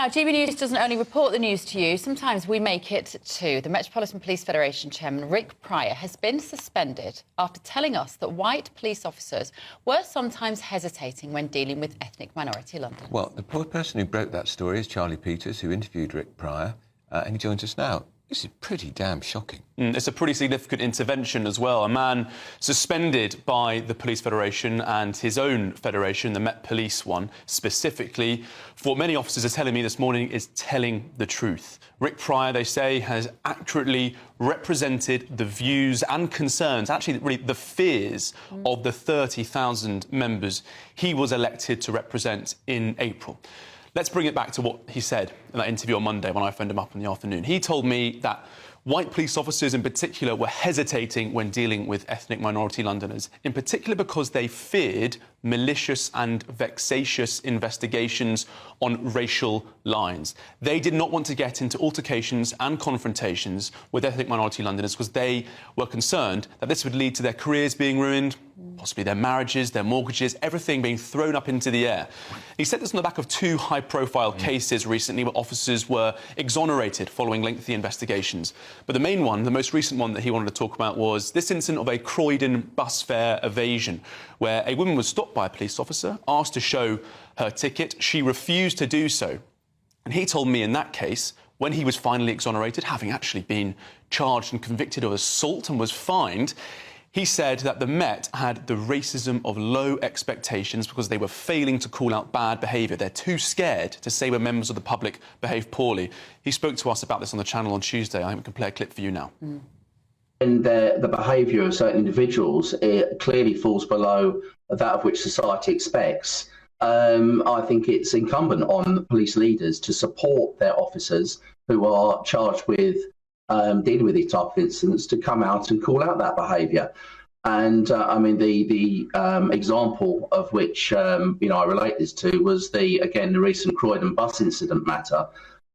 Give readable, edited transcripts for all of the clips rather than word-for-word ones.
Now, GB News doesn't only report the news to you, sometimes we make it too. The Metropolitan Police Federation chairman, Rick Pryor, has been suspended after telling us that white police officers were sometimes hesitating when dealing with ethnic minority Londoners. Well, the poor person who broke that story is Charlie Peters, who interviewed Rick Pryor, and he joins us now. This is pretty damn shocking. It's a pretty significant intervention as well. A man suspended by the Police Federation and his own federation, the Met Police one, specifically, for what many officers are telling me this morning is telling the truth. Rick Pryor, they say, has accurately represented the views and concerns, actually really the fears of the 30,000 members he was elected to represent in April. Let's bring it back to what he said in that interview on Monday when I phoned him up in the afternoon. He told me that white police officers in particular were hesitating when dealing with ethnic minority Londoners, in particular because they feared malicious and vexatious investigations on racial lines. They did not want to get into altercations and confrontations with ethnic minority Londoners because they were concerned that this would lead to their careers being ruined, possibly their marriages, their mortgages, everything being thrown up into the air. He said this on the back of two high-profile cases recently where officers were exonerated following lengthy investigations. But the main one, the most recent one that he wanted to talk about, was this incident of a Croydon bus fare evasion, where a woman was stopped by a police officer, asked to show her ticket. She refused to do so. And he told me in that case, when he was finally exonerated, having actually been charged and convicted of assault and was fined, he said that the Met had the racism of low expectations because they were failing to call out bad behaviour. They're too scared to say when members of the public behave poorly. He spoke to us about this on the channel on Tuesday. I think we can play a clip for you now. And the behaviour of certain individuals, it clearly falls below that of which society expects. I think it's incumbent on police leaders to support their officers who are charged with dealing with these type of incidents to come out and call out that behaviour. And I mean, the example of which I relate this to was the recent Croydon bus incident matter,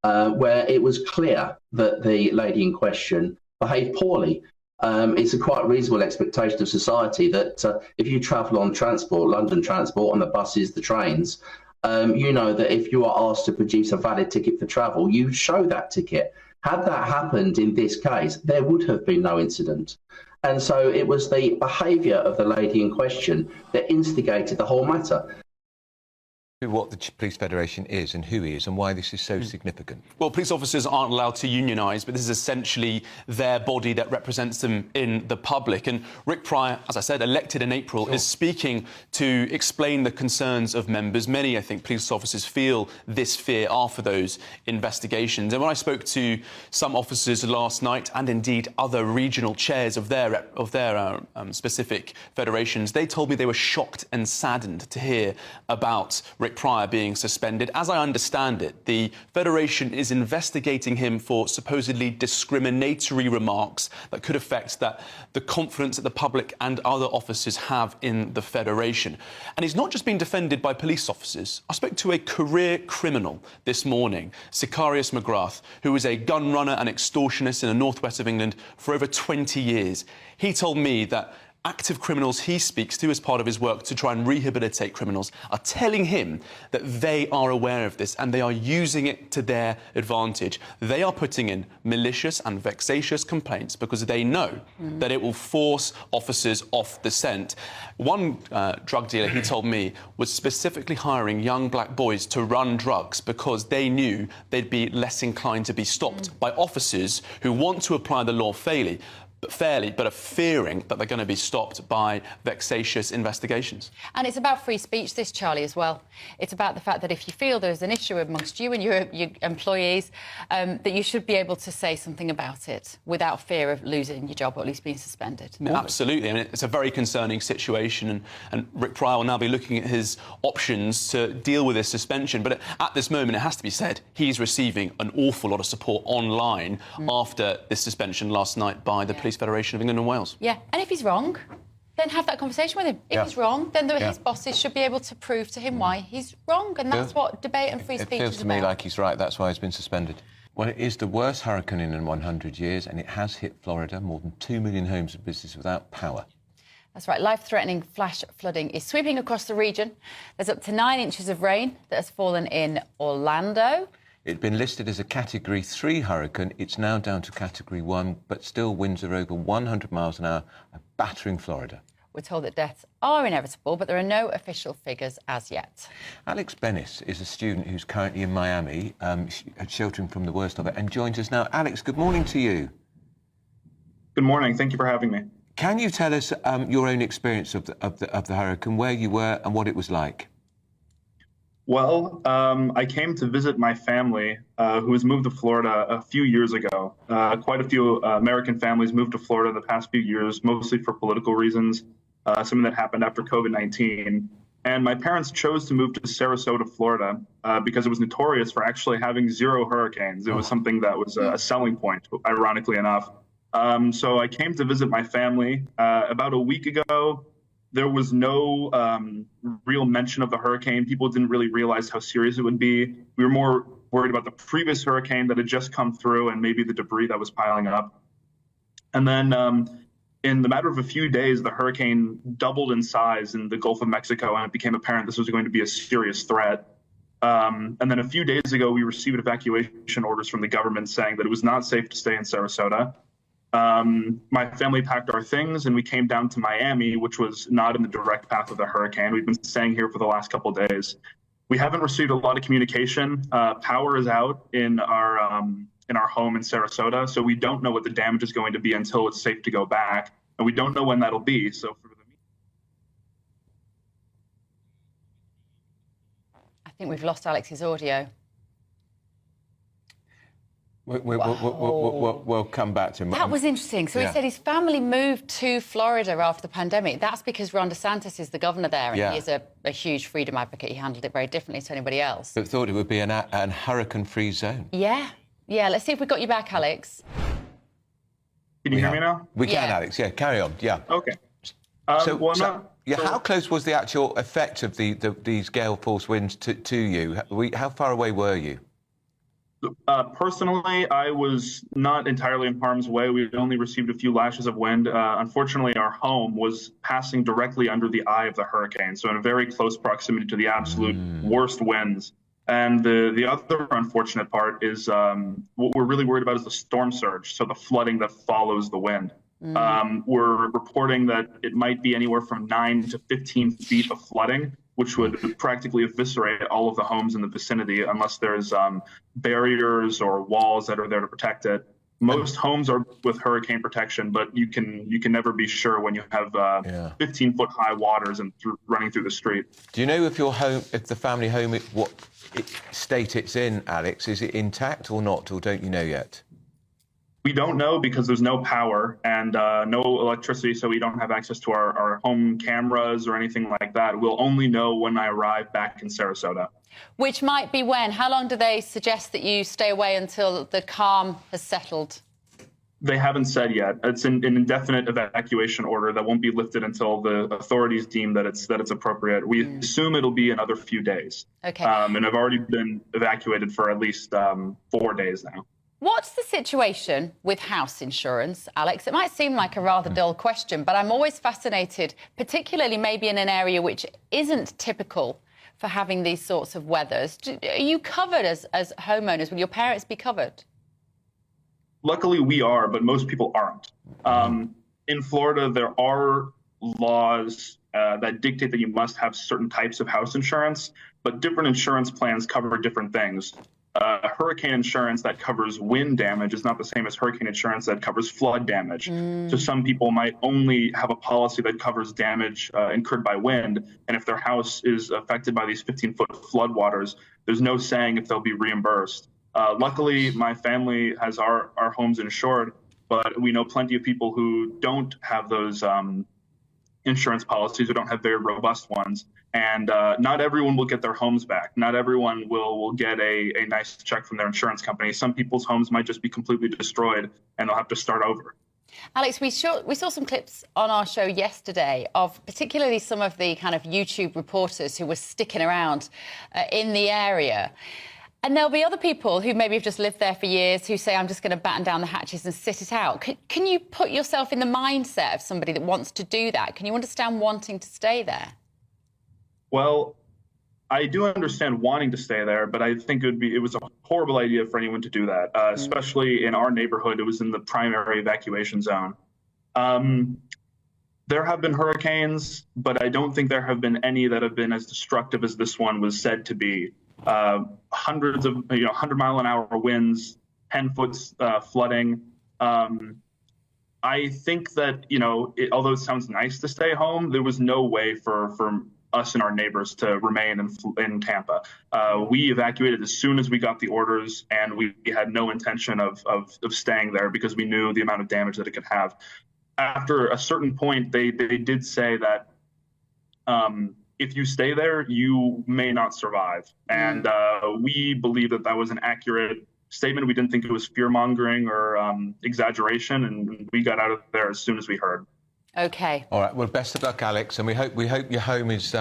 where it was clear that the lady in question behaved poorly. It's a quite reasonable expectation of society that if you travel on transport, London transport, on the buses, the trains, you know that if you are asked to produce a valid ticket for travel, you show that ticket. Had that happened in this case, there would have been no incident. And so it was the behaviour of the lady in question that instigated the whole matter. What the Police Federation is and who he is and why this is so significant. Well, police officers aren't allowed to unionise, but this is essentially their body that represents them in the public. And Rick Pryor, as I said, elected in April, is speaking to explain the concerns of members. Many, I think, police officers feel this fear after those investigations. And when I spoke to some officers last night, and indeed other regional chairs of their specific federations, they told me they were shocked and saddened to hear about Rick Pryor being suspended. As I understand it, the Federation is investigating him for supposedly discriminatory remarks that could affect the confidence that the public and other officers have in the Federation. And he's not just being defended by police officers. I spoke to a career criminal this morning, Sicarius McGrath, who was a gun runner and extortionist in the northwest of England for over 20 years. He told me that active criminals he speaks to as part of his work to try and rehabilitate criminals are telling him that they are aware of this and they are using it to their advantage. They are putting in malicious and vexatious complaints because they know that it will force officers off the scent. One drug dealer, he told me, was specifically hiring young black boys to run drugs because they knew they'd be less inclined to be stopped by officers who want to apply the law fairly, but are fearing that they're going to be stopped by vexatious investigations. And it's about free speech, this, Charlie, as well. It's about the fact that if you feel there's an issue amongst you and your employees, that you should be able to say something about it without fear of losing your job or at least being suspended. Absolutely. I mean, it's a very concerning situation, and Rick Pryor will now be looking at his options to deal with this suspension. But at this moment, it has to be said, he's receiving an awful lot of support online after this suspension last night by the Police Federation of England and Wales. Yeah, and if he's wrong, then have that conversation with him. If he's wrong, then his bosses should be able to prove to him why he's wrong, and that's what debate and free speech is about. It feels to me like he's right. That's why he's been suspended. Well, it is the worst hurricane in 100 years, and it has hit Florida. More than 2 million homes and businesses without power. That's right. Life-threatening flash flooding is sweeping across the region. There's up to 9 inches of rain that has fallen in Orlando. It'd been listed as a Category 3 hurricane. It's now down to Category 1, but still winds are over 100 miles an hour, battering Florida. We're told that deaths are inevitable, but there are no official figures as yet. Alex Bennis is a student who's currently in Miami, sheltering from the worst of it, and joins us now. Alex, good morning to you. Good morning. Thank you for having me. Can you tell us your own experience of the hurricane, where you were and what it was like? Well, I came to visit my family, who has moved to Florida a few years ago. Quite a few American families moved to Florida in the past few years, mostly for political reasons, something that happened after COVID-19. And my parents chose to move to Sarasota, Florida, because it was notorious for actually having 0 hurricanes. It was something that was a selling point, ironically enough. So I came to visit my family about a week ago. There was no real mention of the hurricane. People didn't really realize how serious it would be. We were more worried about the previous hurricane that had just come through and maybe the debris that was piling up. And then in the matter of a few days, the hurricane doubled in size in the Gulf of Mexico, and it became apparent this was going to be a serious threat. And then a few days ago, we received evacuation orders from the government saying that it was not safe to stay in Sarasota. My family packed our things and we came down to Miami, which was not in the direct path of the hurricane. We've been staying here for the last couple of days. We haven't received a lot of communication. Power is out in our home in Sarasota, so we don't know what the damage is going to be until it's safe to go back, and we don't know when that'll be. So for the I think we've lost Alex's audio. We'll come back to him. That was interesting. So he said his family moved to Florida after the pandemic. That's because Ron DeSantis is the governor there, and he is a huge freedom advocate. He handled it very differently to anybody else. But thought it would be an hurricane-free zone. Yeah. Let's see if we've got you back, Alex. Can you hear me now? We can, Alex. Yeah, carry on. Yeah. Okay. How close was the actual effect of these gale force winds to you? How far away were you? Personally, I was not entirely in harm's way. We only received a few lashes of wind. Unfortunately, our home was passing directly under the eye of the hurricane, so in very close proximity to the absolute worst winds. And the other unfortunate part is what we're really worried about is the storm surge, so the flooding that follows the wind. We're reporting that it might be anywhere from 9 to 15 feet of flooding, which would practically eviscerate all of the homes in the vicinity unless there's barriers or walls that are there to protect it. Most homes are with hurricane protection, but you can never be sure when you have 15-foot high waters and running through the street. Do you know if the family home, what state it's in, Alex? Is it intact or not, or don't you know yet? We don't know because there's no power and no electricity, so we don't have access to our home cameras or anything like that. We'll only know when I arrive back in Sarasota. Which might be when? How long do they suggest that you stay away until the calm has settled? They haven't said yet. It's an indefinite evacuation order that won't be lifted until the authorities deem that it's appropriate. We assume it'll be another few days. Okay. And I've already been evacuated for at least 4 days now. What's the situation with house insurance, Alex? It might seem like a rather dull question, but I'm always fascinated, particularly maybe in an area which isn't typical for having these sorts of weathers. Are you covered as homeowners? Will your parents be covered? Luckily, we are, but most people aren't. In Florida, there are laws that dictate that you must have certain types of house insurance, but different insurance plans cover different things. Hurricane insurance that covers wind damage is not the same as hurricane insurance that covers flood damage. So some people might only have a policy that covers damage incurred by wind, and if their house is affected by these 15-foot floodwaters, there's no saying if they'll be reimbursed. Luckily, my family has our homes insured, but we know plenty of people who don't have those insurance policies or don't have very robust ones. And not everyone will get their homes back. Not everyone will get a nice check from their insurance company. Some people's homes might just be completely destroyed and they'll have to start over. Alex, we saw some clips on our show yesterday of particularly some of the kind of YouTube reporters who were sticking around in the area. And there'll be other people who maybe have just lived there for years who say, I'm just going to batten down the hatches and sit it out. Can you put yourself in the mindset of somebody that wants to do that? Can you understand wanting to stay there? Well, I do understand wanting to stay there, but I think it was a horrible idea for anyone to do that, especially in our neighborhood. It was in the primary evacuation zone. There have been hurricanes, but I don't think there have been any that have been as destructive as this one was said to be. Hundreds of 100-mile-an-hour winds, 10-foot flooding. I think that although it sounds nice to stay home, there was no way for us and our neighbors to remain in Tampa. We evacuated as soon as we got the orders, and we had no intention of staying there because we knew the amount of damage that it could have. After a certain point, they did say that if you stay there, you may not survive. And we believe that was an accurate statement. We didn't think it was fear-mongering or exaggeration, and we got out of there as soon as we heard. OK. All right, well, best of luck, Alex, and we hope your home is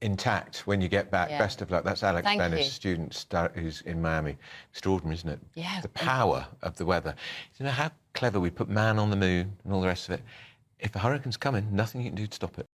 intact when you get back. Yeah. Best of luck. That's Alex Thank Bennis, you. student who's in Miami. Extraordinary, isn't it? Yeah. The power of the weather. You know how clever we put man on the moon and all the rest of it? If a hurricane's coming, nothing you can do to stop it.